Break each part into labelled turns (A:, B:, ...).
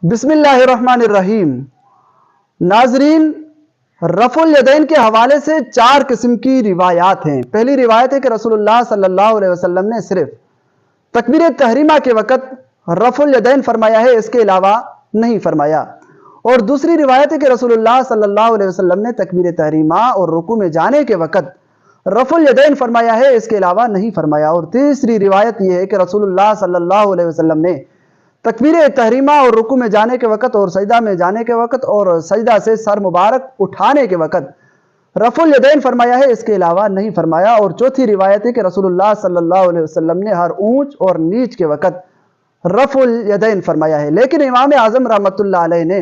A: بسم اللہ الرحمن الرحیم۔ ناظرین، رفع الیدین کے حوالے سے 4 قسم کی روایات ہیں۔ پہلی روایت ہے کہ رسول اللہ صلی اللہ علیہ وسلم نے صرف تکبیر تحریمہ کے وقت رفع الیدین فرمایا ہے، اس کے علاوہ نہیں فرمایا۔ اور دوسری روایت ہے کہ رسول اللہ صلی اللہ علیہ وسلم نے تکبیر تحریمہ اور رکوع میں جانے کے وقت رفع الیدین فرمایا ہے، اس کے علاوہ نہیں فرمایا۔ اور تیسری روایت یہ ہے کہ رسول اللہ صلی اللہ علیہ وسلم نے تکبیر تحریمہ اور رکوع میں جانے کے وقت اور سجدہ میں جانے کے وقت اور سجدہ سے سر مبارک اٹھانے کے وقت رفع الیدین فرمایا ہے، اس کے علاوہ نہیں فرمایا۔ اور چوتھی روایت ہے کہ رسول اللہ صلی اللہ علیہ وسلم نے ہر اونچ اور نیچ کے وقت رفع الیدین فرمایا ہے، لیکن امام اعظم رحمۃ اللہ علیہ نے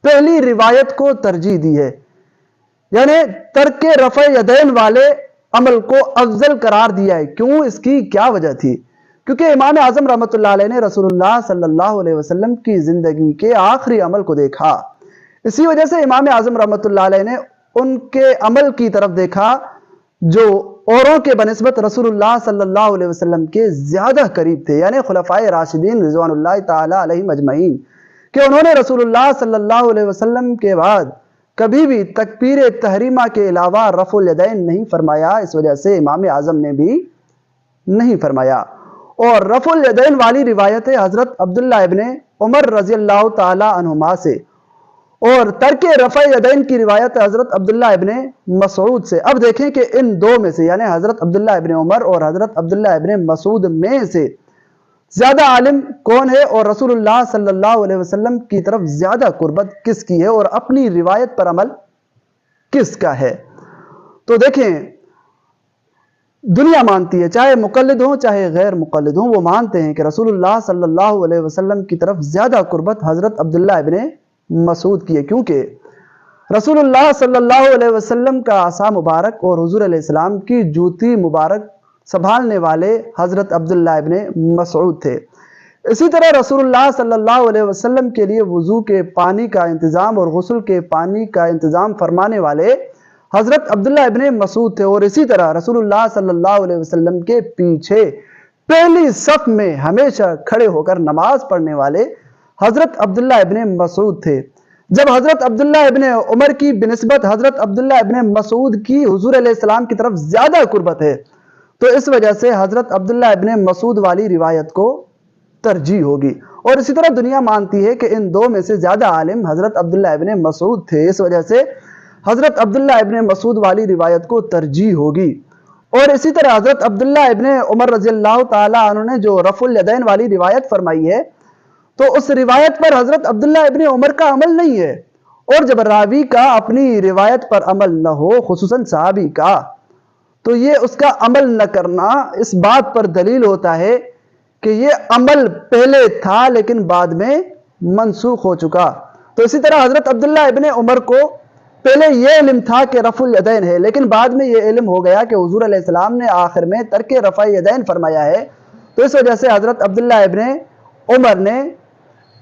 A: پہلی روایت کو ترجیح دی ہے، یعنی ترک رفع الیدین والے عمل کو افضل قرار دیا ہے۔ کیوں؟ اس کی کیا وجہ تھی؟ کیونکہ امام اعظم رحمۃ اللہ علیہ نے رسول اللہ صلی اللہ علیہ وسلم کی زندگی کے آخری عمل کو دیکھا، اسی وجہ سے امام اعظم رحمۃ اللہ علیہ نے ان کے عمل کی طرف دیکھا جو اوروں کے بنسبت رسول اللہ صلی اللہ علیہ وسلم کے زیادہ قریب تھے، یعنی خلفائے راشدین رضوان اللہ تعالی علیہم اجمعین، کہ انہوں نے رسول اللہ صلی اللہ علیہ وسلم کے بعد کبھی بھی تکبیر تحریمہ کے علاوہ رفع الیدین نہیں فرمایا، اس وجہ سے امام اعظم نے بھی نہیں فرمایا۔ اور رفع الیدین والی روایت ہے حضرت عبداللہ ابن عمر رضی اللہ تعالی عنہما سے، اور ترک رفع الیدین کی روایت ہے حضرت عبداللہ ابن مسعود سے۔ اب دیکھیں کہ ان دو میں سے، یعنی حضرت عبداللہ ابن عمر اور حضرت عبداللہ ابن مسعود میں سے زیادہ عالم کون ہے اور رسول اللہ صلی اللہ علیہ وسلم کی طرف زیادہ قربت کس کی ہے اور اپنی روایت پر عمل کس کا ہے؟ تو دیکھیں، دنیا مانتی ہے، چاہے مقلد ہوں چاہے غیر مقلد ہوں، وہ مانتے ہیں کہ رسول اللہ صلی اللہ علیہ وسلم کی طرف زیادہ قربت حضرت عبداللہ ابن مسعود کی ہے، کیونکہ رسول اللہ صلی اللہ علیہ وسلم کا عصا مبارک اور حضور علیہ السلام کی جوتی مبارک سنبھالنے والے حضرت عبداللہ ابن مسعود تھے۔ اسی طرح رسول اللہ صلی اللہ علیہ وسلم کے لیے وضو کے پانی کا انتظام اور غسل کے پانی کا انتظام فرمانے والے حضرت عبداللہ ابن مسعود تھے۔ اور اسی طرح رسول اللہ صلی اللہ علیہ وسلم کے پیچھے پہلی صف میں ہمیشہ کھڑے ہو کر نماز پڑھنے والے حضرت عبداللہ ابن مسعود تھے۔ جب حضرت عبداللہ ابن عمر کی بنسبت حضرت عبداللہ ابن مسعود کی حضور علیہ السلام کی طرف زیادہ قربت ہے، تو اس وجہ سے حضرت عبداللہ ابن مسعود والی روایت کو ترجیح ہوگی۔ اور اسی طرح دنیا مانتی ہے کہ ان دو میں سے زیادہ عالم حضرت عبداللہ ابن مسعود تھے، اس وجہ سے حضرت عبداللہ ابن مسعود والی روایت کو ترجیح ہوگی۔ اور اسی طرح حضرت عبداللہ ابن عمر رضی اللہ تعالی عنہ نے جو رفع الیدین والی روایت فرمائی ہے، تو اس روایت پر حضرت عبداللہ ابن عمر کا عمل نہیں ہے، اور جب راوی کا اپنی روایت پر عمل نہ ہو، خصوصاً صحابی کا، تو یہ اس کا عمل نہ کرنا اس بات پر دلیل ہوتا ہے کہ یہ عمل پہلے تھا لیکن بعد میں منسوخ ہو چکا۔ تو اسی طرح حضرت عبداللہ ابن عمر کو پہلے یہ علم تھا کہ رفع الیدین ہے، لیکن بعد میں یہ علم ہو گیا کہ حضور علیہ السلام نے آخر میں ترک رفع الیدین فرمایا ہے، تو اس وجہ سے حضرت عبداللہ ابن عمر نے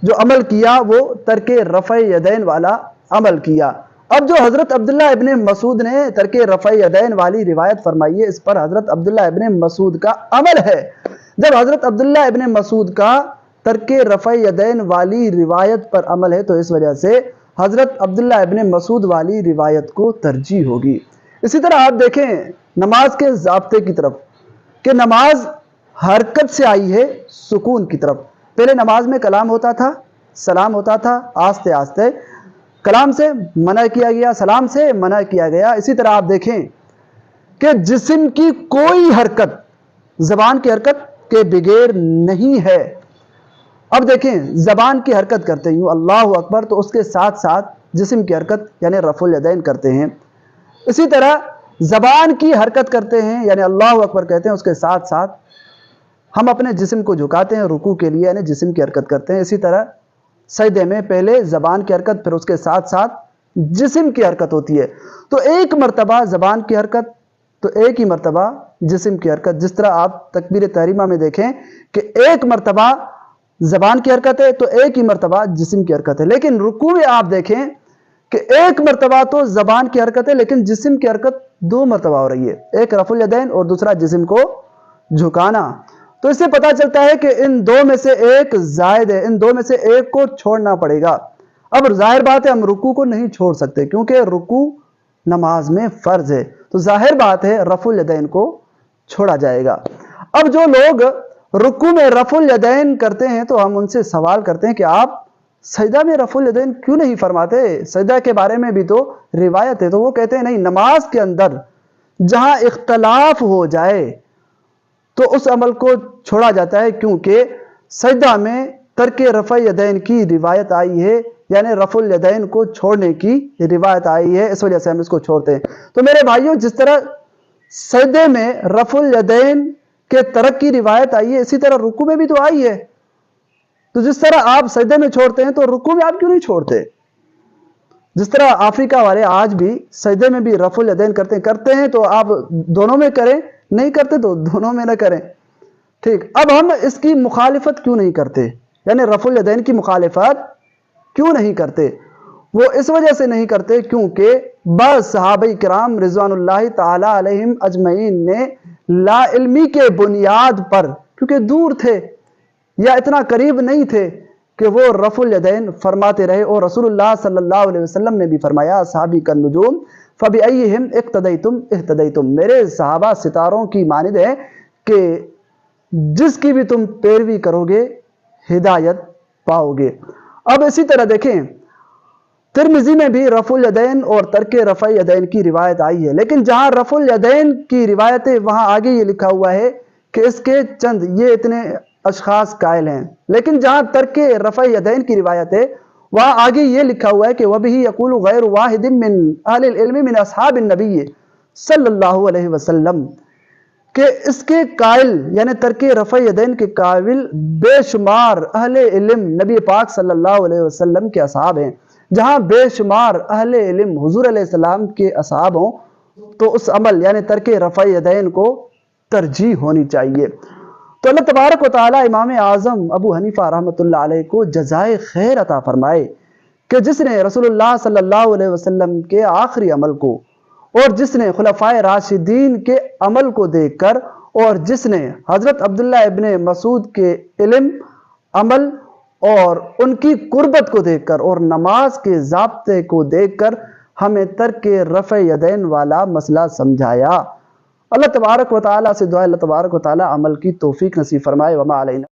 A: جو عمل کیا وہ ترک رفع الیدین والا عمل کیا۔ اب جو حضرت عبداللہ ابن مسعود نے ترک رفع الیدین والی روایت فرمائی ہے، اس پر حضرت عبداللہ ابن مسعود کا عمل ہے۔ جب حضرت عبداللہ ابن مسعود کا ترک رفع الیدین والی روایت پر عمل ہے، تو اس وجہ سے حضرت عبداللہ ابن مسعود والی روایت کو ترجیح ہوگی۔ اسی طرح آپ دیکھیں نماز کے ضابطے کی طرف، کہ نماز حرکت سے آئی ہے سکون کی طرف۔ پہلے نماز میں کلام ہوتا تھا، سلام ہوتا تھا، آہستہ آہستہ کلام سے منع کیا گیا، سلام سے منع کیا گیا۔ اسی طرح آپ دیکھیں کہ جسم کی کوئی حرکت زبان کی حرکت کے بغیر نہیں ہے۔ اب دیکھیں زبان کی حرکت کرتے ہیں اللہ اکبر، تو اس کے ساتھ ساتھ جسم کی حرکت یعنی رفع الیدین کرتے ہیں۔ اسی طرح زبان کی حرکت کرتے ہیں یعنی اللہ اکبر کہتے ہیں، اس کے ساتھ ساتھ ہم اپنے جسم کو جھکاتے ہیں رکوع کے لیے، یعنی جسم کی حرکت کرتے ہیں۔ اسی طرح سجدے میں پہلے زبان کی حرکت، پھر اس کے ساتھ ساتھ جسم کی حرکت ہوتی ہے۔ تو ایک مرتبہ زبان کی حرکت تو ایک ہی مرتبہ جسم کی حرکت۔ جس طرح آپ تکبیر تحریمہ میں دیکھیں کہ ایک مرتبہ زبان کی حرکت ہے تو ایک ہی مرتبہ جسم کی حرکت ہے، لیکن رکوع میں آپ دیکھیں کہ ایک مرتبہ تو زبان کی حرکت ہے لیکن جسم کی حرکت 2 مرتبہ ہو رہی ہے، ایک رفع الیدین اور دوسرا جسم کو جھکانا۔ تو اس سے پتا چلتا ہے کہ ان دو میں سے ایک زائد ہے، ان دو میں سے ایک کو چھوڑنا پڑے گا۔ اب ظاہر بات ہے ہم رکوع کو نہیں چھوڑ سکتے کیونکہ رکوع نماز میں فرض ہے، تو ظاہر بات ہے رفع الیدین کو چھوڑا جائے گا۔ اب جو لوگ رکوع میں رفع الیدین کرتے ہیں تو ہم ان سے سوال کرتے ہیں کہ آپ سجدہ میں رفع الیدین کیوں نہیں فرماتے؟ سجدہ کے بارے میں بھی تو روایت ہے۔ تو وہ کہتے ہیں نہیں، نماز کے اندر جہاں اختلاف ہو جائے تو اس عمل کو چھوڑا جاتا ہے، کیونکہ سجدہ میں ترک رفع الیدین کی روایت آئی ہے، یعنی رفع الیدین کو چھوڑنے کی روایت آئی ہے، اس وجہ سے ہم اس کو چھوڑتے ہیں۔ تو میرے بھائیوں، جس طرح سجدے میں رفع الیدین کے ترک کی روایت آئی ہے، اسی طرح رکوع میں بھی تو آئی ہے۔ تو جس طرح آپ سجدے میں چھوڑتے ہیں تو رکوع میں آپ کیوں نہیں چھوڑتے؟ جس طرح افریقہ والے آج بھی سجدے میں بھی رفع الیدین کرتے ہیں تو آپ دونوں میں کریں، نہیں کرتے تو دونوں میں نہ کریں۔ ٹھیک، اب ہم اس کی مخالفت کیوں نہیں کرتے؟ یعنی رفع الیدین کی مخالفت کیوں نہیں کرتے؟ وہ اس وجہ سے نہیں کرتے کیونکہ بعض صحابہ کرام رضوان اللہ تعالی علیہم اجمعین نے لا علمی کے بنیاد پر، کیونکہ دور تھے یا اتنا قریب نہیں تھے کہ وہ رفع الیدین فرماتے رہے، اور رسول اللہ صلی اللہ علیہ وسلم نے بھی فرمایا صحابی کالنجوم فبأیہم اقتدیتم اہتدیتم، میرے صحابہ ستاروں کی مانند ہے کہ جس کی بھی تم پیروی کرو گے ہدایت پاؤ گے۔ اب اسی طرح دیکھیں ترمذی میں بھی رفع الیدین اور ترک رفع الیدین کی روایت آئی ہے، لیکن جہاں رفع الیدین کی روایت ہے وہاں آگے یہ لکھا ہوا ہے کہ اس کے چند یہ اتنے اشخاص قائل ہیں، لیکن جہاں ترک رفع الیدین کی روایت ہے وہاں آگے یہ لکھا ہوا ہے کہ وَبِهِ يَقُولُ غَيْرُ وَاحِدٍ مِّنْ أَهْلِ الْعِلْمِ مِنْ أَصْحَابِ النَّبِيِّ صلی اللہ علیہ وسلم، کہ اس کے قائل یعنی ترک رفع الیدین کے قائل بے شمار اہل علم نبی پاک صلی اللہ علیہ وسلم کے اصحاب ہیں۔ جہاں بے شمار اہل علم حضور علیہ السلام کے اصحاب ہوں تو اس عمل یعنی ترک رفع الیدین کو ترجیح ہونی چاہیے۔ تو اللہ تبارک و تعالی امام اعظم ابو حنیفہ رحمۃ اللہ علیہ کو جزائے خیر عطا فرمائے کہ جس نے رسول اللہ صلی اللہ علیہ وسلم کے آخری عمل کو، اور جس نے خلفائے راشدین کے عمل کو دیکھ کر، اور جس نے حضرت عبداللہ ابن مسعود کے علم، عمل اور ان کی قربت کو دیکھ کر اور نماز کے ضابطے کو دیکھ کر ہمیں ترک رفع یدین والا مسئلہ سمجھایا۔ اللہ تبارک و تعالیٰ سے دعا، اللہ تبارک و تعالیٰ عمل کی توفیق نصیب فرمائے۔ وما علینا۔